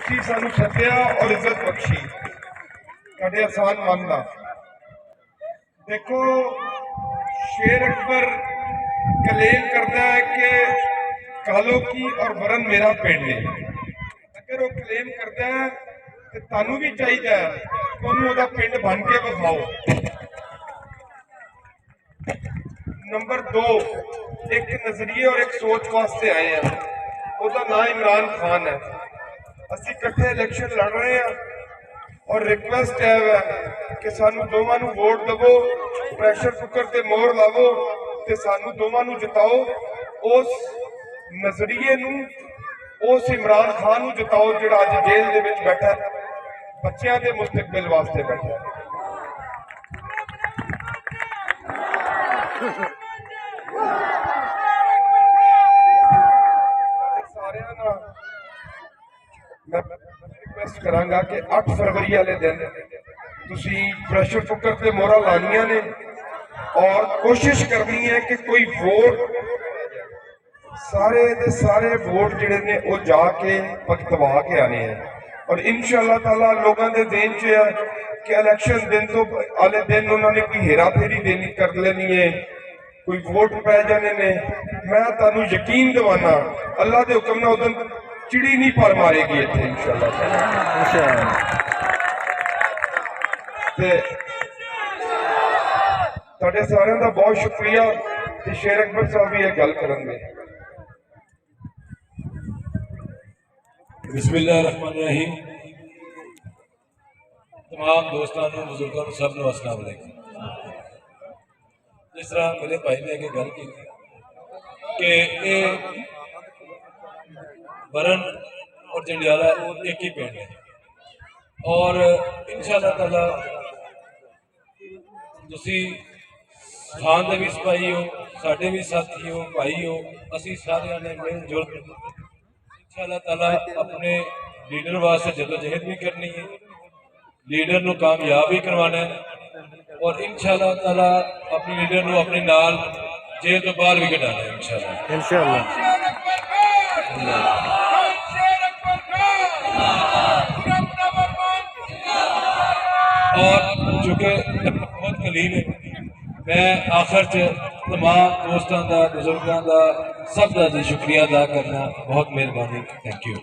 ਤੁਸੀਂ ਸਾਨੂੰ ਸੱਦਿਆ ਔਰ ਇੱਜ਼ਤ ਬਖਸ਼ੀ, ਤੁਹਾਡੇ ਆਸਾਨ ਮਨ ਦਾ। ਦੇਖੋ शेर अकबर कलेम करता है कि कालोकी और वरन मेरा पिंड है। अगर वो कलेम करता है तो तुहानू भी चाहिए तुहानू उहदा पिंड बन के विखाओ। नंबर 2, एक नजरिए और एक सोच वास्ते आए हैं, उसका नाम इमरान खान है। असीं इकट्ठे इलेक्शन लड़ रहे हैं और रिक्वेस्ट है कि सानू दोवां नू वोट दवो, प्रैशर कुकर ते मोहर लावो ते सानू दोवां नू जिताओ। उस नजरिए नू, उस इमरान खान नू जिताओ जिहड़ा अज जेल दे विच बैठा है, बच्चियां दे मुस्तकबिल वास्ते बैठा है। सारियां नाल मैं रिक्वेस्ट करांगा कि 8 फरवरी वाले दिन तुसी प्रेशर कुकर ते मोहरां लानियां ने और कोशिश करनी है कि कोई वोट, सारे दे सारे वोट जिहड़े ने वो जाके पकतवा के आने हैं। और इंशाअल्लाह ताला लोगों के देन च है कि इलेक्शन दिन तो आले दिन उन्होंने कोई हेरा फेरी देनी कर लेनी है, कोई वोट पै जाने ने। मैं तुहानू यकीन दिवाना अल्लाह के हुक्म नाल उदन चिड़ी नहीं पर मारेगी इत्थे इंशाअल्लाह। तुहाडे सारिਆਂ ਦਾ बहुत शुक्रिया। ते शेर अकबर साहब भी यह गल करेंगे। बिस्मिल्लाहिर्रहमानिर्रहीम। तमाम दोस्तों बुजुर्गों सब नूं अस्सलाम वालेकुम। जिस तरह मेरे भाई ने अगे गल की कि ये बरन और जंडियाला एक ही पिंड है और इंशाअल्लाह ताला तुसी खान दे भी सिपाही हो, साडे भी साथी हो, भाई हो, असी सारे ने मिल जुल इंशाअल्लाह ताला अपने लीडर वास्ते जदोजहद भी करनी है, लीडर नूं कामयाब भी करवाना है और इंशाअल्लाह ताला अपने लीडर नूं अपने नाल जेल तो बाहर भी कढाना है इंशाअल्लाह। और चूंकि बहुत कलील है, मैं आखिर च तमाम दोस्तों का, बुजुर्गों का, सब का जी शुक्रिया अदा करना। बहुत मेहरबानी, थैंक यू।